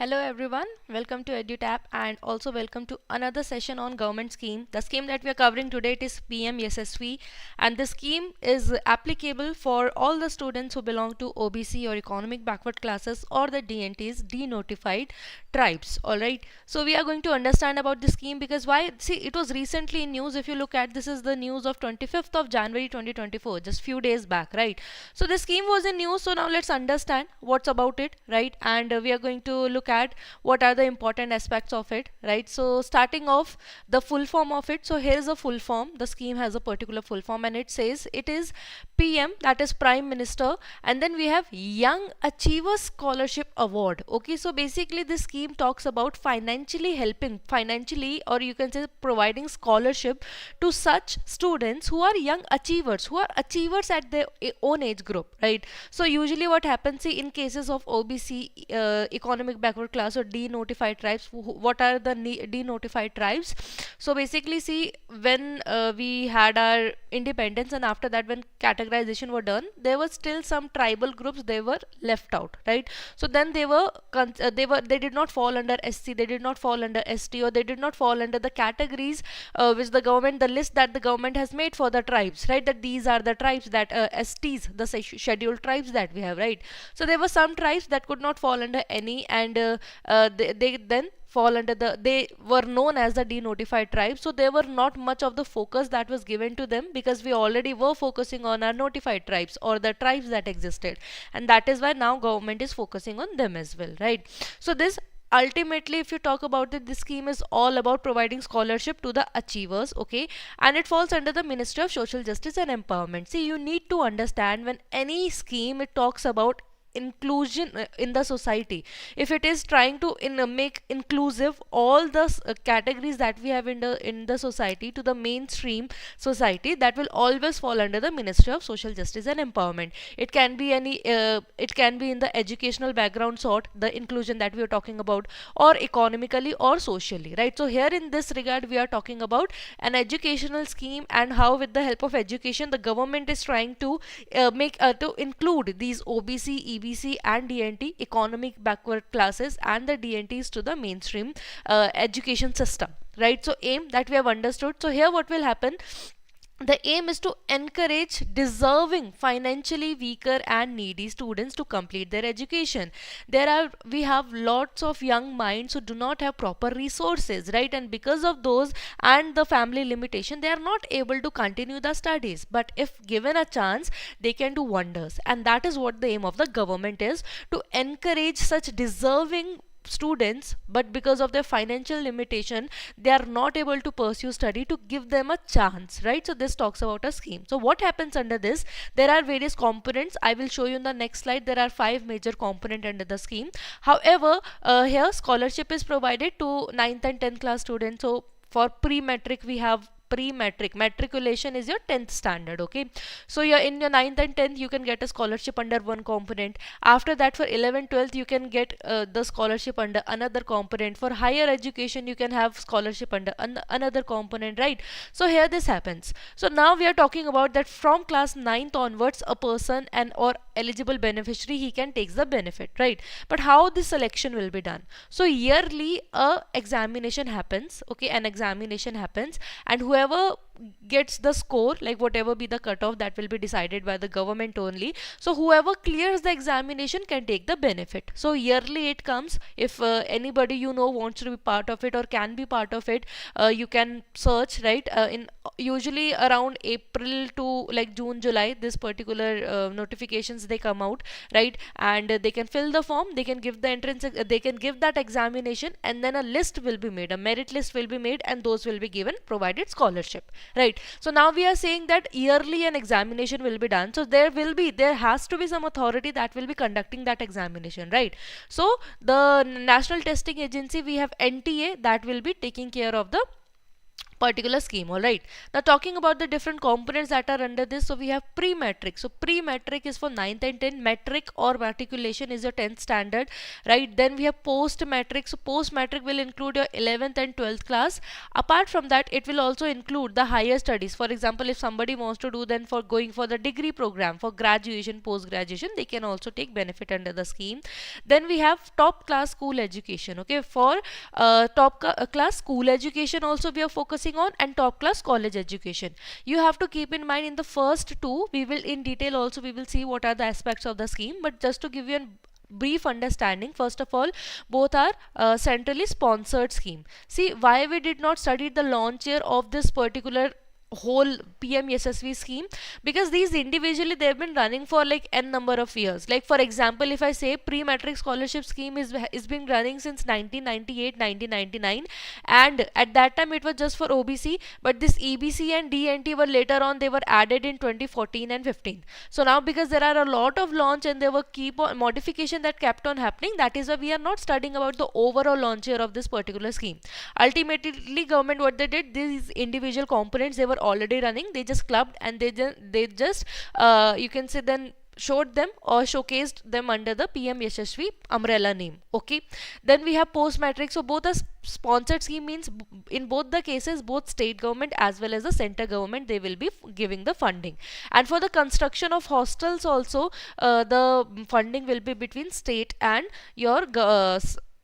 Hello everyone, welcome to EduTap and also welcome to another session on government scheme. The scheme that we are covering today is PM YASASVI, and the scheme is applicable for all the students who belong to OBC or economic backward classes or the DNTs, denotified tribes. Alright, so we are going to understand about the scheme because why? See, it was recently in news. If you look at this is the news of 25th of January 2024, just few days back, right? So the scheme was in news, so now let's understand what's about it, right? And we are going to look at what are the important aspects of it, right? So starting off the full form of it. So here's a full form. The scheme has a particular full form and it says it is PM, that is Prime Minister, and then we have Young Achievers Scholarship Award. Okay, so basically this scheme talks about financially helping, financially, or you can say providing scholarship to such students who are young achievers, who are achievers at their own age group, right? So usually what happens, see, in cases of OBC, economic backward class or denotified tribes, what are the denotified tribes? So basically, see, when we had our independence and after that when categorization were done, there were still some tribal groups, they were left out, right? So then they did not fall under SC, they did not fall under ST, or they did not fall under the categories which the list that the government has made for the tribes, right? That these are the tribes that STs, the scheduled tribes that we have, right? So there were some tribes that could not fall under any, and they then fall under they were known as the denotified tribes. So there were not much of the focus that was given to them because we already were focusing on our notified tribes or the tribes that existed, and that is why now government is focusing on them as well, right? So this ultimately, if you talk about it, this scheme is all about providing scholarship to the achievers, okay? And it falls under the Ministry of Social Justice and Empowerment. See, you need to understand, when any scheme it talks about inclusion in the society, if it is trying to make inclusive all the categories that we have in the society to the mainstream society, that will always fall under the Ministry of Social Justice and Empowerment. It can be any it can be in the educational background sort, the inclusion that we are talking about, or economically or socially, right? So here in this regard we are talking about an educational scheme and how with the help of education the government is trying to to include these OBC, EBC and DNT, economic backward classes, and the DNTs to the mainstream education system, right? So aim that we have understood. So here what will happen, the aim is to encourage deserving, financially weaker and needy students to complete their education. We have lots of young minds who do not have proper resources, right? And because of those and the family limitation, they are not able to continue the studies. But if given a chance, they can do wonders. And that is what the aim of the government is, to encourage such deserving students, but because of their financial limitation they are not able to pursue study, to give them a chance, right? So this talks about a scheme. So what happens under this, there are various components. I will show you in the next slide. There are 5 major components under the scheme. However, here scholarship is provided to 9th and 10th class students. So for pre-matric we have pre-matric. Matriculation is your 10th standard, okay? So you're in your 9th and 10th, you can get a scholarship under one component. After that, for 11th, 12th, you can get the scholarship under another component. For higher education, you can have scholarship under another component, right? So here this happens. So now we are talking about that from class 9th onwards, a person and or eligible beneficiary, he can take the benefit, right? But how this selection will be done? So yearly a examination happens, okay? An examination happens, and whoever gets the score, like whatever be the cutoff, that will be decided by the government only. So whoever clears the examination can take the benefit. So yearly it comes. If anybody you know wants to be part of it or can be part of it, you can search, right? In usually around April to like June, July, this particular notifications they come out, right? And they can fill the form, they can give the entrance, they can give that examination, and then a list will be made, a merit list will be made, and those will be given provided scholarship, right? So now we are saying that yearly an examination will be done. So there has to be some authority that will be conducting that examination, right? So the National Testing Agency, we have NTA, that will be taking care of the particular scheme. All right, now talking about the different components that are under this, so we have pre-matric. So pre-matric is for 9th and 10th. Matric or matriculation is your 10th standard, right? Then we have post-matric. So post-matric will include your 11th and 12th class. Apart from that, it will also include the higher studies. For example, if somebody wants to do then for going for the degree program, for graduation, post-graduation, they can also take benefit under the scheme. Then we have top class school education. Okay, for class school education also we are focusing on, and top class college education. You have to keep in mind in the first two, we will in detail also we will see what are the aspects of the scheme, but just to give you a brief understanding, first of all, both are centrally sponsored scheme. See, why we did not study the launch year of this particular whole PM YASASVI scheme? Because these individually they've been running for like n number of years. Like for example, if I say pre-matric scholarship scheme is been running since 1998 1999, and at that time it was just for OBC, but this EBC and DNT were later on, they were added in 2014 and 15. So now because there are a lot of launch and there were keep on modification that kept on happening, that is why we are not studying about the overall launch year of this particular scheme. Ultimately government, what they did, these individual components they were already running, they just clubbed and they just you can say then showed them or showcased them under the PM YASASVI umbrella name. Okay, then we have post matric. So both a sponsored scheme means in both the cases, both state government as well as the center government, they will be giving the funding. And for the construction of hostels also, the funding will be between state and your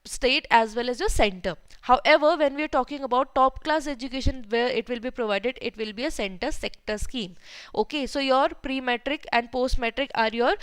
state as well as your center. However, when we are talking about top class education where it will be provided, it will be a center sector scheme. Okay, so your pre-matric and post-matric are your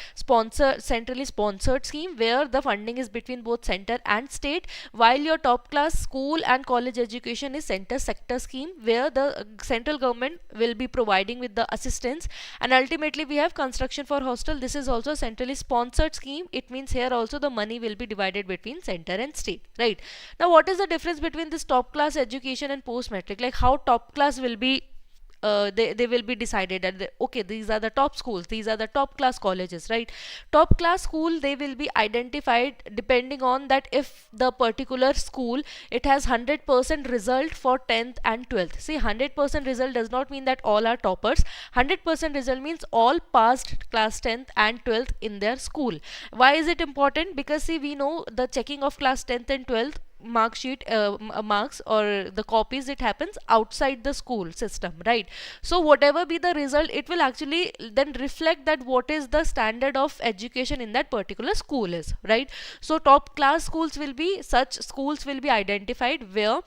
centrally sponsored scheme where the funding is between both center and state, while your top class school and college education is center sector scheme where the central government will be providing with the assistance. And ultimately we have construction for hostel. This is also a centrally sponsored scheme. It means here also the money will be divided between center and state, right? Now what is the difference between this top class education and post matric? Like how top class will be they will be decided that okay, these are the top schools, these are the top class colleges, right? Top class school, they will be identified depending on that if the particular school it has 100% result for 10th and 12th. See, 100% result does not mean that all are toppers. 100% result means all passed class 10th and 12th in their school. Why is it important? Because see, we know the checking of class 10th and 12th mark sheet marks or the copies, it happens outside the school system, right? So whatever be the result, it will actually then reflect that what is the standard of education in that particular school is, right? So top class schools will be, such schools will be identified where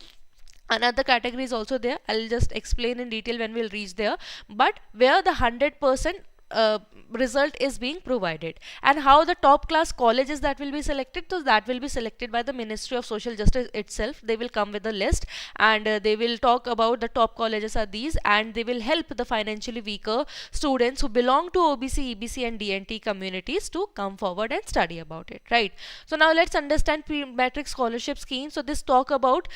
another category is also there. I'll just explain in detail when we'll reach there, but where the 100% result is being provided. And how the top class colleges that will be selected, so that will be selected by the Ministry of Social Justice itself. They will come with a list and they will talk about the top colleges are these, and they will help the financially weaker students who belong to OBC, EBC and DNT communities to come forward and study about it, right? So now let's understand pre-matric scholarship scheme. So this talk about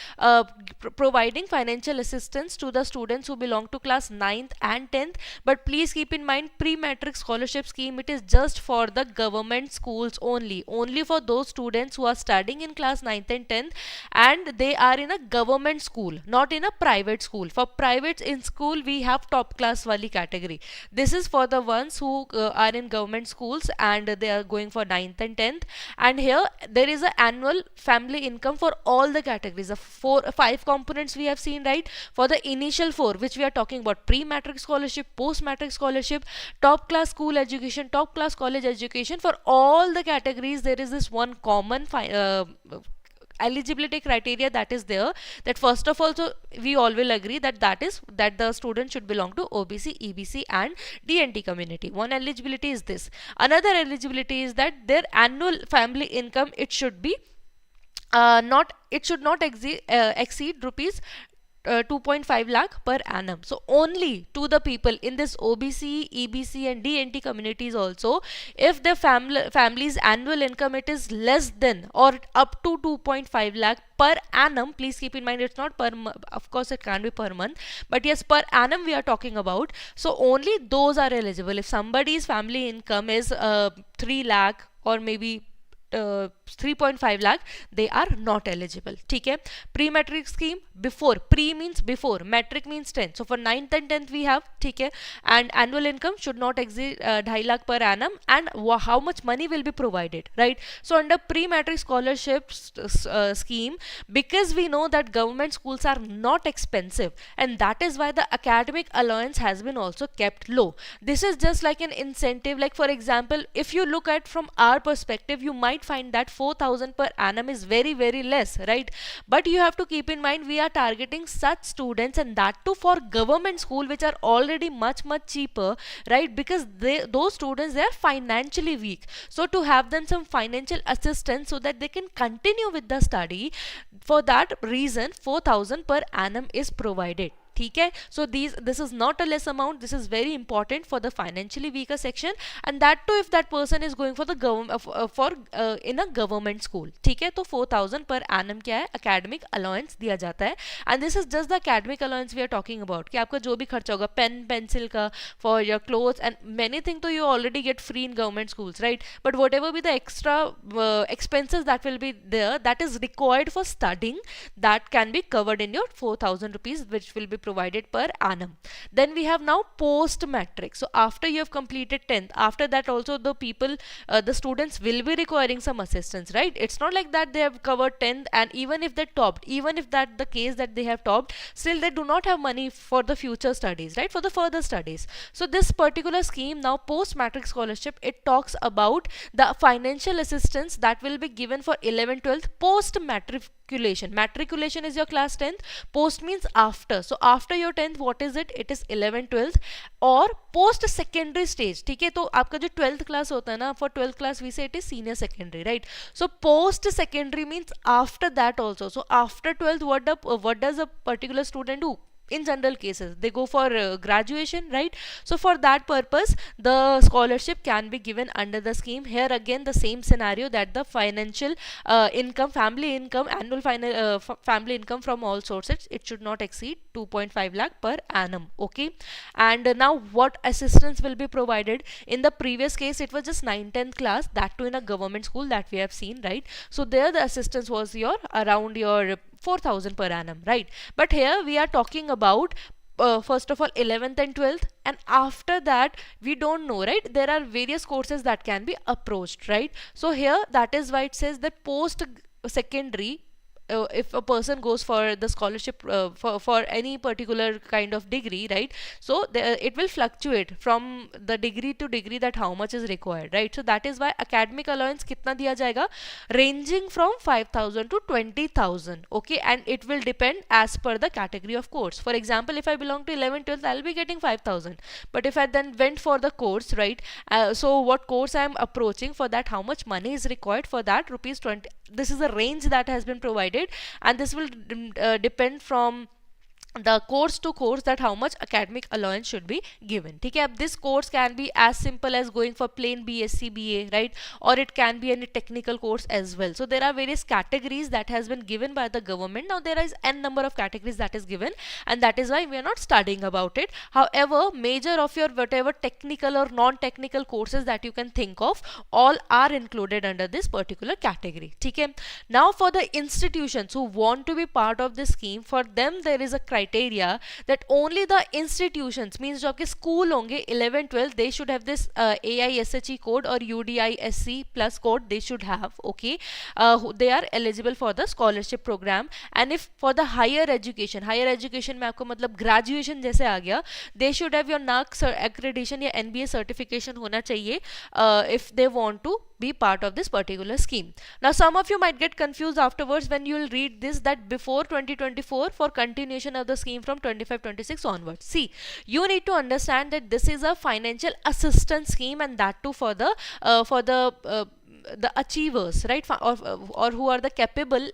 providing financial assistance to the students who belong to class 9th and 10th, but please keep in mind, pre-matric scholarship scheme, it is just for the government schools only for those students who are studying in class 9th and 10th and they are in a government school, not in a private school. For private in school we have top class wali category. This is for the ones who are in government schools and they are going for 9th and 10th, and here there is an annual family income for all the categories of 5 components we have seen, right? For the initial 4 which we are talking about, pre-matric scholarship, post-matric scholarship, top class school education, top class college education, for all the categories there is this one common eligibility criteria that is there, that first of all, so we all will agree that that the student should belong to OBC, EBC and DNT community. One eligibility is this. Another eligibility is that their annual family income, it should be it should not exceed rupees 2.5 lakh per annum. So only to the people in this OBC, EBC and DNT communities also, if the family's annual income it is less than or up to 2.5 lakh per annum, please keep in mind it's not per of course it can't be per month, but yes, per annum we are talking about. So only those are eligible. If somebody's family income is 3 lakh or maybe 3.5 lakh, they are not eligible. ठीक है. Pre-matric scheme, before, pre means before, matric means 10. So for 9th and 10th we have, ठीक है, and annual income should not exceed 2.5 lakh per annum, and how much money will be provided, right? So under pre-matric scholarship scheme, because we know that government schools are not expensive, and that is why the academic allowance has been also kept low. This is just like an incentive. Like for example, if you look at from our perspective, you might find that 4,000 per annum is very very less, right? But you have to keep in mind, we are targeting such students, and that too for government school, which are already much cheaper, right? Because those students, they are financially weak, so to have them some financial assistance so that they can continue with the study, for that reason 4,000 per annum is provided. ठीक है. So this is not a less amount. This is very important for the financially weaker section, and that too if that person is going for the in a government school. ठीक है. तो 4,000 per annum क्या है, academic allowance दिया जाता है, and this is just the academic allowance we are talking about, कि आपका जो भी खर्चा होगा, पेन पेंसिल का, for your clothes and many things, तो you already get free in government schools, right? But whatever be the extra expenses that will be there, that is required for studying, that can be covered in your 4,000 rupees, which will be provided per annum. Then we have now post matric. So after you have completed 10th, after that also the people, the students will be requiring some assistance, right? It's not like that they have covered 10th, and even if they topped, even if that the case that they have topped, still they do not have money for the future studies, right? For the further studies. So this particular scheme now, post matric scholarship, it talks about the financial assistance that will be given for 11th 12th post matriculation. Matriculation is your class 10th, post means after. So after your 10th, what is it? It is 11th 12th और post secondary stage. ठीक है. तो आपका जो 12th class होता है ना, for 12th class we say it is senior secondary, right? So post secondary means after that also. So after 12th, what does a particular student do? In general cases, they go for graduation, right? So for that purpose, the scholarship can be given under the scheme. Here again the same scenario, that the financial income, family income, annual family income from all sources, it should not exceed 2.5 lakh per annum. Okay. And now what assistance will be provided? In the previous case, it was just 9th-10th class, that too in a government school, that we have seen, right? So there the assistance was around your 4,000 per annum, right? But here we are talking about first of all 11th and 12th, and after that we don't know, right? There are various courses that can be approached, right? So here that is why it says that post secondary, if a person goes for the scholarship for any particular kind of degree, right? So it will fluctuate from the degree to degree, that how much is required, right? So that is why academic allowance kitna diya jayega, ranging from 5,000 to 20,000. Okay. And it will depend as per the category of course. For example, if I belong to 11th 12th, I'll be getting 5,000, but if I then went for the course, right, so what course I am approaching, for that how much money is required, for that rupees 20, this is a range that has been provided, and this will depend from the course to course, that how much academic allowance should be given. ठीक है. अब this course can be as simple as going for plain BSc BA, right? Or it can be any technical course as well. So there are various categories that has been given by the government. Now there is n number of categories that is given, and that is why we are not studying about it. However, major of your whatever technical or non-technical courses that you can think of, all are included under this particular category. ठीक है. Now for the institutions who want to be part of this scheme, for them there is a criteria that only the institutions, means जो आपके school होंगे 11 12, they should have this AISHE code or UDISC plus code they should have. Okay. They are eligible for the scholarship program. And if for the higher education में आपको मतलब graduation जैसे आ गया, they should have your NAC accreditation या NBA certification होना चाहिए if they want to be part of this particular scheme. Now some of you might get confused afterwards when you will read this, that before 2024 for continuation of the scheme from 25-26 onwards. See, you need to understand that this is a financial assistance scheme, and that too for the achievers, right? Or who are the capable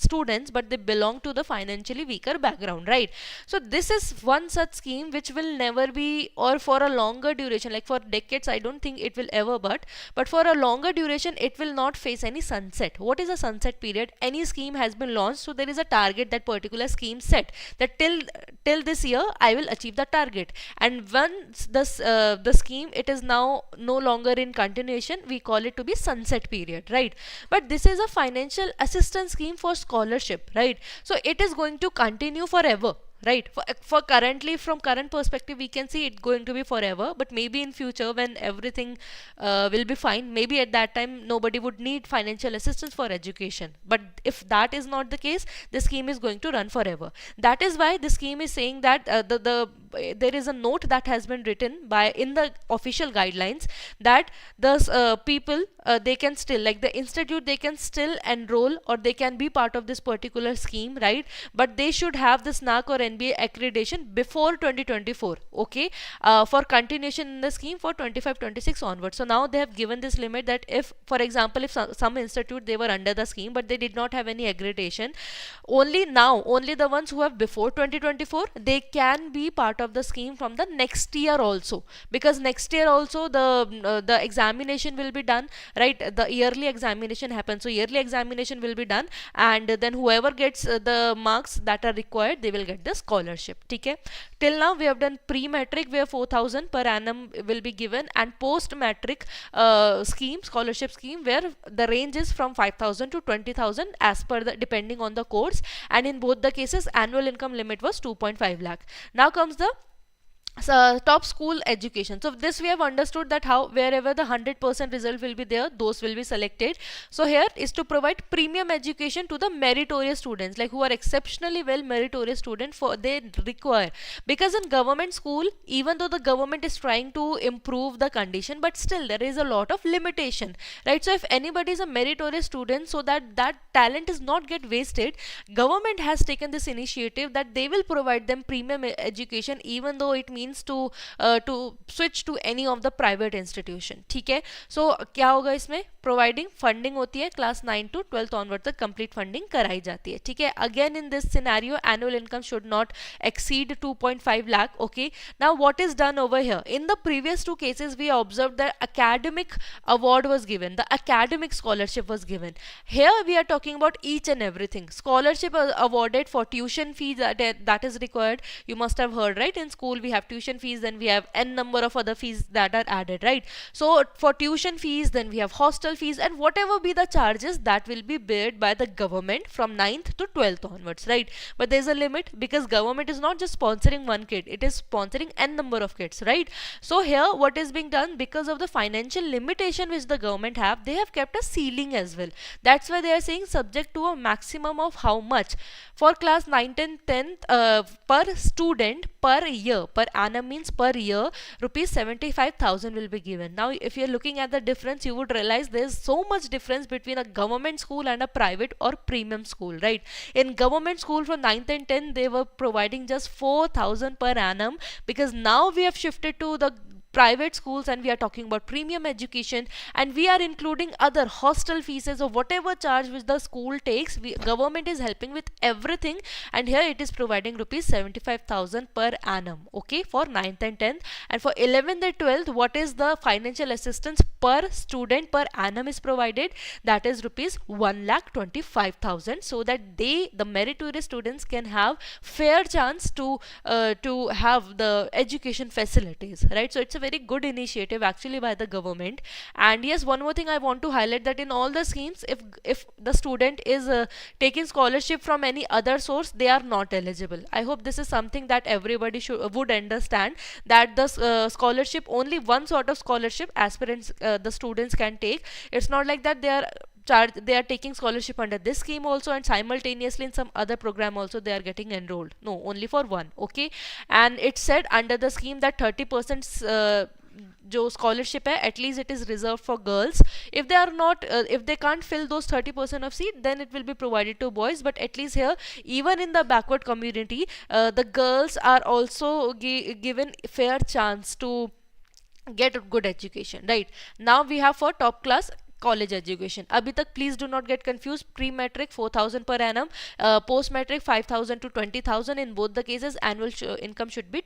students, but they belong to the financially weaker background, right? So this is one such scheme which will never be, or for a longer duration, like for decades, I don't think it will ever, but for a longer duration it will not face any sunset. What is a sunset period? Any scheme has been launched, so there is a target that particular scheme set, that till this year I will achieve the target, and once this the scheme, it is now no longer in continuation, we call it to be sunset period, right? But this is a financial assistance scheme for scholarship, right? So it is going to continue forever, right? For currently, from current perspective, we can see it going to be forever, but maybe in future when everything will be fine, maybe at that time nobody would need financial assistance for education. But if that is not the case, the scheme is going to run forever. That is why the scheme is saying that there is a note that has been written by in the official guidelines, that the people, they can still, like the institute, they can still enroll or they can be part of this particular scheme, right? But they should have the SNAC or NBA accreditation before 2024, okay, for continuation in the scheme for 25-26 onwards. So now they have given this limit that if, for example, if some institute, they were under the scheme but they did not have any accreditation, only the ones who have before 2024, they can be part of the scheme from the next year also, because next year also the examination will be done, right? The yearly examination happens, so yearly examination will be done, and then whoever gets the marks that are required, they will get the scholarship. Okay, till now we have done pre-matric where 4,000 per annum will be given, and post-matric scholarship scheme, where the range is from 5,000 to 20,000 as per the, depending on the course, and in both the cases annual income limit was 2.5 lakh. Now comes the top school education. So this we have understood, that how wherever the 100% result will be there, those will be selected. So here is to provide premium education to the meritorious students, like who are exceptionally well meritorious student, for they require, because in government school, even though the government is trying to improve the condition, but still there is a lot of limitation, right? So if anybody is a meritorious student, so that talent is not get wasted, government has taken this initiative that they will provide them premium education, even though it means to switch to any of the private institution. ठीक है, so क्या होगा इसमें, providing funding होती है, class 9 to 12th onward तक complete funding कराई जाती है. ठीक है, again in this scenario annual income should not exceed 2.5 lakh. Okay, now what is done over here? In the previous two cases we observed that academic award was given, the academic scholarship was given. Here we are talking about each and everything. Scholarship awarded for tuition fees that is required. You must have heard, right? In school we have tuition fees, then we have n number of other fees that are added, right? So for tuition fees, then we have hostel fees, and whatever be the charges, that will be bared by the government from 9th to 12th onwards, right? But there's a limit, because government is not just sponsoring one kid, it is sponsoring n number of kids, right? So here what is being done, because of the financial limitation which the government have, they have kept a ceiling as well. That's why they are saying subject to a maximum of how much. For class 9th and 10th, per student per year, per annum means per year, rupees 75,000 will be given. Now if you're looking at the difference, you would realize there's so much difference between a government school and a private or premium school, right? In government school from 9th and 10th, they were providing just 4,000 per annum, because now we have shifted to the private schools and we are talking about premium education, and we are including other hostel fees or whatever charge which the school takes. Government is helping with everything, and here it is providing rupees 75,000 per annum, okay, for 9th and 10th. And for 11th and 12th, what is the financial assistance per student per annum is provided? That is rupees 1,25,000, so that the meritorious students can have fair chance to have the education facilities, right? So it's a very good initiative actually by the government. And yes, one more thing I want to highlight, that in all the schemes, if the student is taking scholarship from any other source, they are not eligible. I hope this is something that everybody would understand, that the scholarship, only one sort of scholarship aspirants, the students can take. It's not like that they are taking scholarship under this scheme also, and simultaneously in some other program also they are getting enrolled. No, only for one, okay? And it said under the scheme that 30% जो scholarship है, at least it is reserved for girls. If they are not, if they can't fill those 30% of seat, then it will be provided to boys. But at least here, even in the backward community, the girls are also given fair chance to get a good education, right? Now we have for top class college education. Abhi tak please do not get confused. Pre-matric 4,000 per annum, post-matric 5,000 to 20,000. In both the cases, annual income should be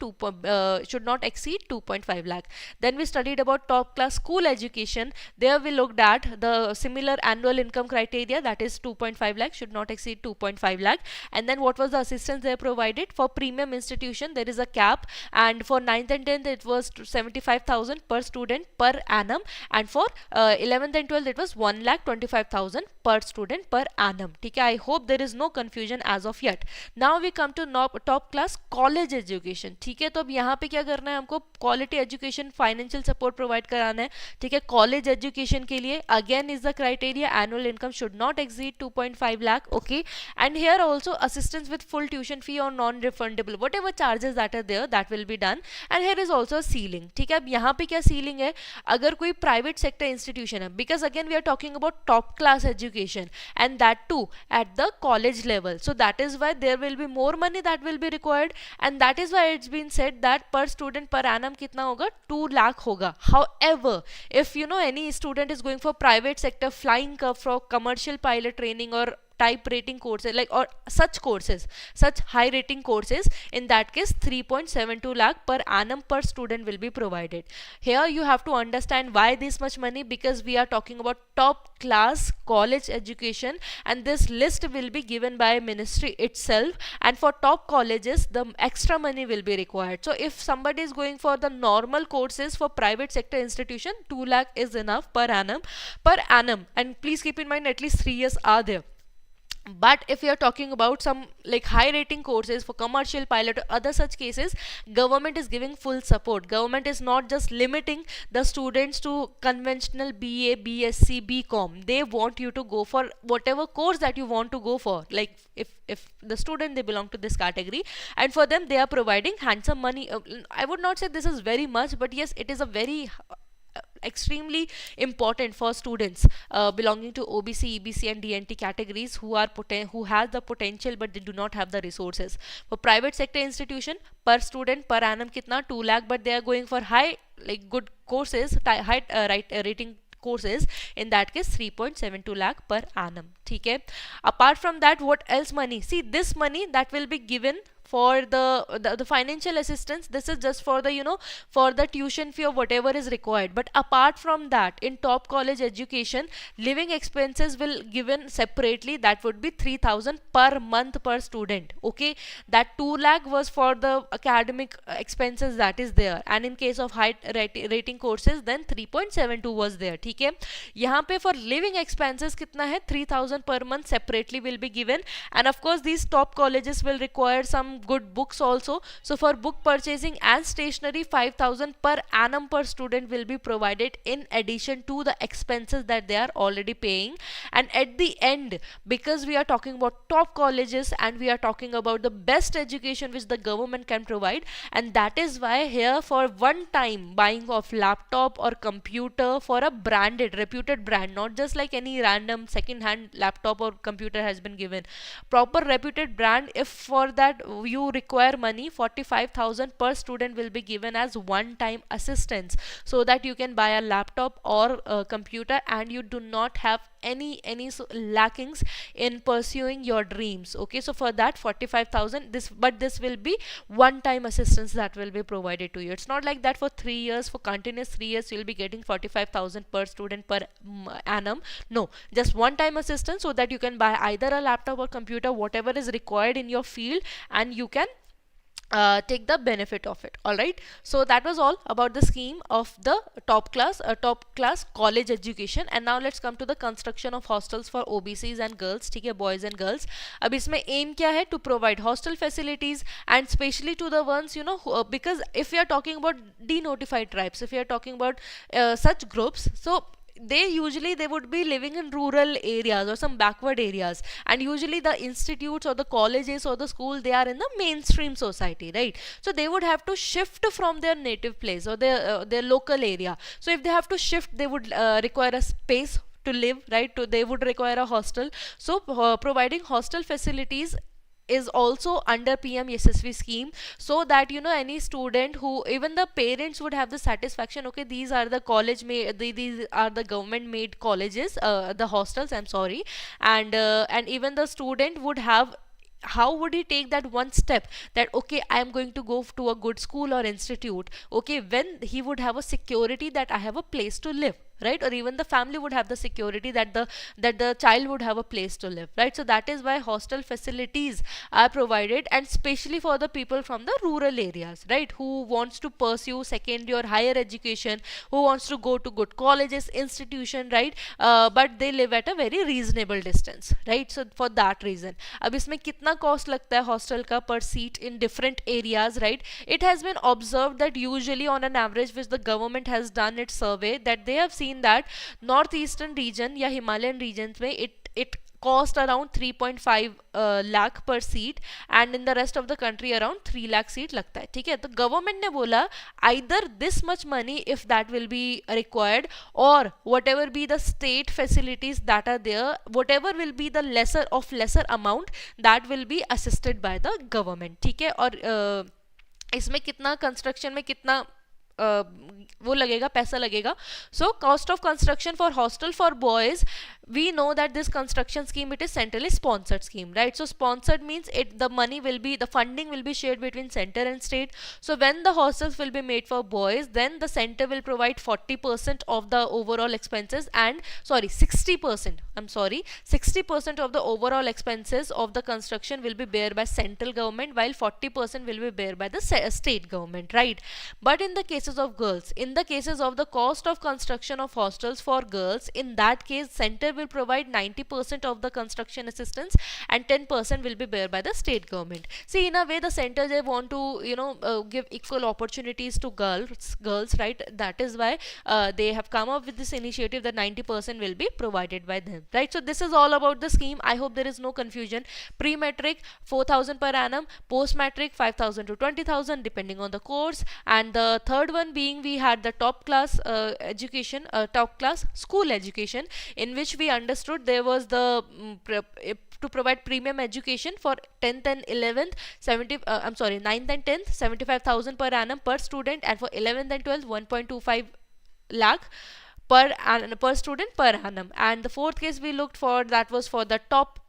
should not exceed 2.5 lakh. Then we studied about top class school education. There we looked at the similar annual income criteria, that is 2.5 lakh, should not exceed 2.5 lakh. And then what was the assistance they provided? For premium institution there is a cap, and for 9th and 10th it was 75,000 per student per annum, and for 11th and 12th it was 1,25,000 per student per annum. ठीक है, I hope there is no confusion as of yet. Now we come to top class college education. ठीक है, तो अब यहाँ पे क्या करना है, हमको quality education financial support provide कराना है. ठीक है, college education के लिए again is the criteria, annual income should not exceed 2.5 lakh. Okay, and here also assistance with full tuition fee or non-refundable, whatever charges that are there, that will be done. And here is also a ceiling. ठीक है, अब यहाँ पे क्या ceiling है, अगर कोई private sector institution है, because again we are talking about top class education and that too at the college level, so that is why there will be more money that will be required, and that is why it's been said that per student per annum कितना होगा, 2 lakh होगा. However, if you know any student is going for private sector flying curve for commercial pilot training or type rating courses, like, or such courses, such high rating courses, in that case 3.72 lakh per annum per student will be provided. Here you have to understand why this much money, because we are talking about top class college education, and this list will be given by ministry itself, and for top colleges the extra money will be required. So if somebody is going for the normal courses for private sector institution, 2 lakh is enough per annum, and please keep in mind at least 3 years are there. But if you are talking about some like high rating courses for commercial pilot or other such cases, government is giving full support. Government is not just limiting the students to conventional BA, BSc, BCom. They want you to go for whatever course that you want to go for. Like if the student, they belong to this category, and for them they are providing handsome money. I would not say this is very much, but yes, it is a very extremely important for students belonging to OBC, EBC and DNT categories who have the potential but they do not have the resources. For private sector institution, per student per annum kitna, 2 lakh, but they are going for high, like good courses, high rating courses, in that case 3.72 lakh per annum. Okay, apart from that, what else money? See, this money that will be given for the financial assistance, this is just for the, you know, for the tuition fee or whatever is required. But apart from that, in top college education, living expenses will given separately, that would be 3,000 per month per student. Okay, that 2 lakh was for the academic expenses that is there, and in case of high rating courses then 3.72 was there. ठीक है, यहाँ पे for living expenses कितना है, 3,000 per month separately will be given, and of course these top colleges will require some good books also. So for book purchasing and stationery, 5,000 per annum per student will be provided in addition to the expenses that they are already paying. And at the end, because we are talking about top colleges and we are talking about the best education which the government can provide, and that is why here for one time buying of laptop or computer for a branded, reputed brand, not just like any random second hand laptop or computer has been given, proper reputed brand, if for that you require money, 45,000 per student will be given as one time assistance, so that you can buy a laptop or a computer and you do not have any lackings in pursuing your dreams. Okay, so for that 45,000, this will be one time assistance that will be provided to you. It's not like that for 3 years, for continuous 3 years you will be getting 45,000 per student per annum. No, just one time assistance, so that you can buy either a laptop or computer, whatever is required in your field, and you can take the benefit of it. All right, so that was all about the scheme of the top class college education. And now let's come to the construction of hostels for OBCs and girls. ठीक है, boys and girls. अब इसमें aim क्या है? To provide hostel facilities, and especially to the ones, you know, because if we are talking about denotified tribes, if we are talking about such groups, so they would be living in rural areas or some backward areas, and usually the institutes or the colleges or the school, they are in the mainstream society, right? So they would have to shift from their native place or their local area. So if they have to shift, they would require a space to live, right? They would require a hostel. So providing hostel facilities is also under PM YASASVI scheme, so that any student who, even the parents would have the satisfaction, okay, these are the these are the government made colleges, the hostels, I'm sorry. And even the student would have, how would he take that one step, that okay, I am going to go to a good school or institute, okay, when he would have a security that I have a place to live, right? Or even the family would have the security that the child would have a place to live, right? So that is why hostel facilities are provided, and especially for the people from the rural areas, right, who wants to pursue secondary or higher education, who wants to go to good colleges, institution, right? But they live at a very reasonable distance, right? So for that reason, अब इसमें कितना cost लगता है hostel का per seat in different areas, right? It has been observed that usually on an average, which the government has done its survey, that they have seen that northeastern region या Himalayan regions में it cost around 3.5 lakh per seat, and in the rest of the country around 3 lakh seat लगता है, ठीक है? तो government ने बोला either this much money, if that will be required, or whatever be the state facilities that are there, whatever will be the lesser amount, that will be assisted by the government, ठीक है? और इसमें कितना construction में कितना वो लगेगा, पैसा लगेगा. So cost of construction for hostel for boys, we know that this construction scheme, it is centrally sponsored scheme, right? So sponsored means the funding will be shared between center and state. So when the hostels will be made for boys, then the center will provide 40% of the overall expenses, and 60%, 60% of the overall expenses of the construction will be bear by central government, while 40% will be bear by the state government, right? But in the cases of girls, in the cases of the cost of construction of hostels for girls, in that case center will provide 90% of the construction assistance, and 10% will be bear by the state government. See, in a way the center, they want to give equal opportunities to girls, right? That is why they have come up with this initiative that 90% will be provided by them, right? So this is all about the scheme. I hope there is no confusion. Pre-matric 4,000 per annum, post-matric 5,000 to 20,000 depending on the course, and the third one being, we had the top class education, top class school education, in which we understood there was the to provide premium education for 10th and 11th 9th and 10th 75,000 per annum per student, and for 11th and 12th 1.25 lakh per student per annum. And the fourth case we looked for, that was for the top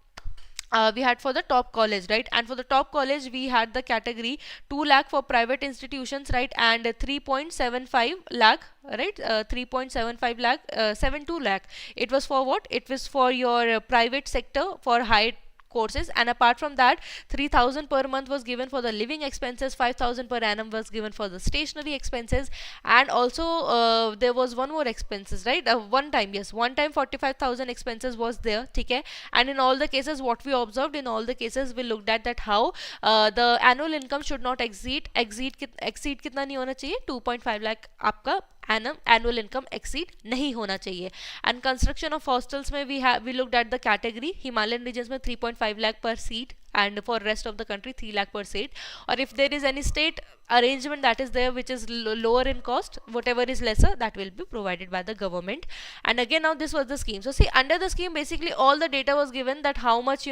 we had for the top college, right? And for the top college we had the category 2 lakh for private institutions, right? And 3.75 lakh, right? 3.75 lakh 72 lakh, it was for what? It was for your private sector for high courses. And apart from that, 3,000 per month was given for the living expenses, 5,000 per annum was given for the stationery expenses, and also there was one more expenses, right? One time 45,000 expenses was there, okay? And in all the cases, what we observed, in all the cases we looked at that how the annual income should not exceed कितना नहीं होना चाहिए, 2.5 lakh आपका annual income exceed नहीं होना चाहिए. And construction of hostels में we looked at the category. Himalayan regions में 3.5 lakh per seat, and for rest of the country 3 lakh per seat. Or if there is any state arrangement that is there which is lower in cost, whatever is lesser, that will be provided by the government. And again, now this was the scheme. So see, under the scheme basically all the data was given that how much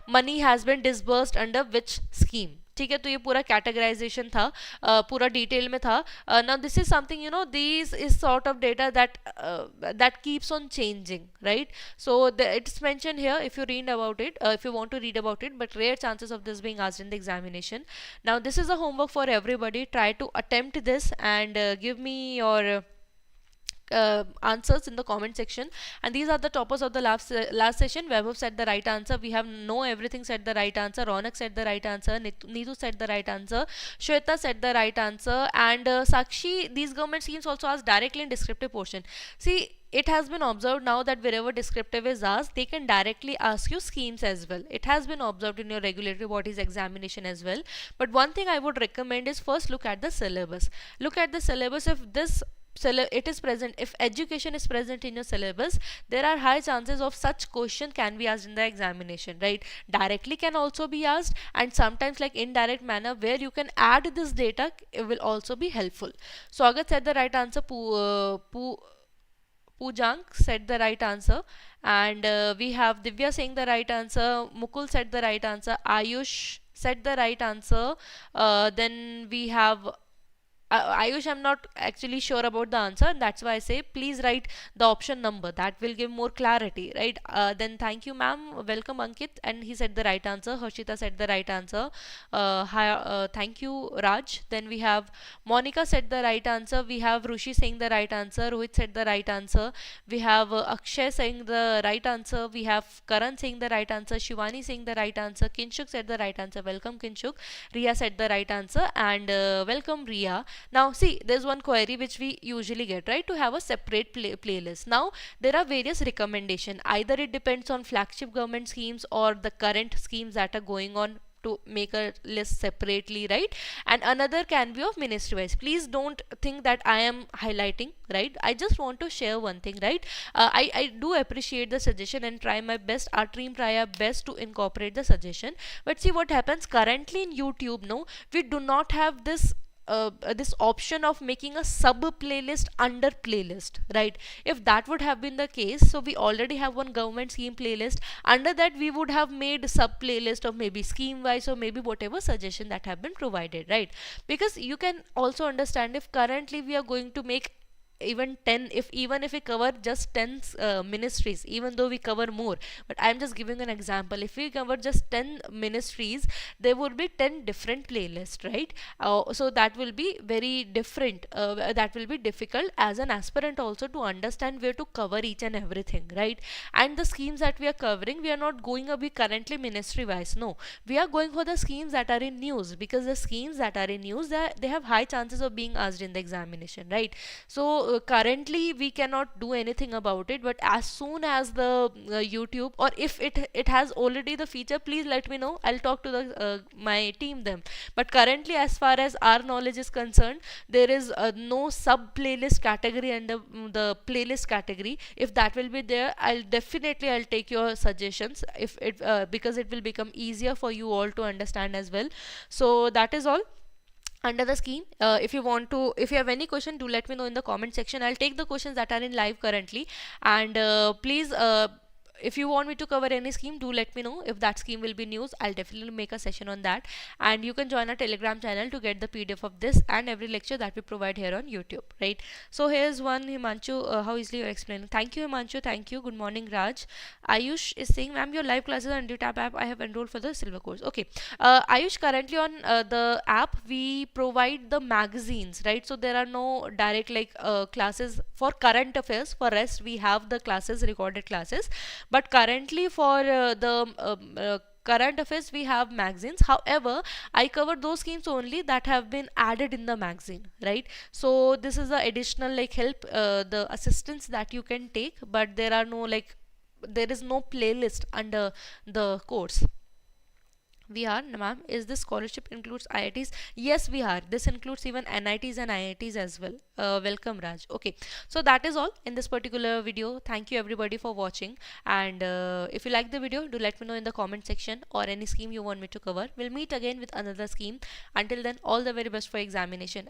money has been disbursed under which scheme, ठीक है? तो ये पूरा categorisation था, पूरा detail में था. Now this is something, this is sort of data that keeps on changing, right? So it's mentioned here if you read about it, if you want to read about it, but rare chances of this being asked in the examination. Now this is a homework for everybody. Try to attempt this and give me your answers in the comment section. And these are the toppers of the last session. Vaibhav said the right answer. We have Know Everything said the right answer. Ronak said the right answer. Neetu said the right answer. Shweta said the right answer. And Sakshi, these government schemes also asked directly in descriptive portion. See, it has been observed now that wherever descriptive is asked, they can directly ask you schemes as well. It has been observed in your regulatory bodies examination as well. But one thing I would recommend is first look at the syllabus. Look at the syllabus. If this it is present, if education is present in your syllabus, there are high chances of such question can be asked in the examination, right? Directly can also be asked, and sometimes like indirect manner where you can add this data, it will also be helpful. Swagat said the right answer. Pujang said the right answer, and we have Divya saying the right answer. Mukul said the right answer. Ayush said the right answer. Then we have Ayush, I'm not actually sure about the answer, and that's why I say please write the option number. That will give more clarity, right? Then thank you, ma'am. Welcome, Ankit, and he said the right answer. Harshita said the right answer. Thank you, Raj. Then we have Monica said the right answer. We have Rushi saying the right answer. Rohit said the right answer. We have Akshay saying the right answer. We have Karan saying the right answer. Shivani saying the right answer. Kinshuk said the right answer. Welcome, Kinshuk. Ria said the right answer, and welcome, Ria. Now see, there's one query which we usually get, right, to have a separate playlist. Now there are various recommendations. Either it depends on flagship government schemes or the current schemes that are going on to make a list separately, right? And another can be of ministry wise. Please don't think that I am highlighting, right? I just want to share one thing, right? I do appreciate the suggestion and try my best, our team try our best to incorporate the suggestion. But see what happens currently in YouTube, no, we do not have this option of making a sub playlist under playlist, right? If that would have been the case, so we already have one government scheme playlist. Under that we would have made sub playlist of maybe scheme wise or maybe whatever suggestion that have been provided, right? Because you can also understand, if currently we are going to make even 10, if even if we cover just 10 ministries, even though we cover more, but I'm just giving an example, if we cover just 10 ministries, there would be 10 different playlists, right? So that will be very different, that will be difficult as an aspirant also to understand where to cover each and everything, right? And the schemes that we are covering, we are not going to be currently ministry wise, no, we are going for the schemes that are in news, because the schemes that are in news, they have high chances of being asked in the examination, right? So currently we cannot do anything about it, but as soon as the YouTube, or if it has already the feature, please let me know, I'll talk to the my team them. But currently, as far as our knowledge is concerned, there is no sub playlist category under the playlist category. If that will be there, I'll take your suggestions, if it because it will become easier for you all to understand as well. So that is all under the scheme. If you want to, if you have any question, do let me know in the comment section. I'll take the questions that are in live currently, and please, if you want me to cover any scheme, do let me know. If that scheme will be news, I'll definitely make a session on that, and you can join our Telegram channel to get the PDF of this and every lecture that we provide here on YouTube, right? So here's one, Himanshu, how easily you're explaining. Thank you, Himanshu. Thank you. Good morning, Raj. Ayush is saying, ma'am, your live classes on EduTap app, I have enrolled for the silver course. Okay, Ayush, currently on the app we provide the magazines, right? So there are no direct like classes for current affairs. For rest we have the classes, recorded classes, but currently for current affairs we have magazines. However, I cover those schemes only that have been added in the magazine, right? So this is the additional like help, the assistance that you can take, but there are no like, there is no playlist under the course. We are, ma'am, is this scholarship includes IITs? Yes, we are. This includes even NITs and IITs as well. Welcome, Raj. Okay, so that is all in this particular video. Thank you everybody for watching, and if you like the video, do let me know in the comment section, or any scheme you want me to cover. We'll meet again with another scheme. Until then, all the very best for examination.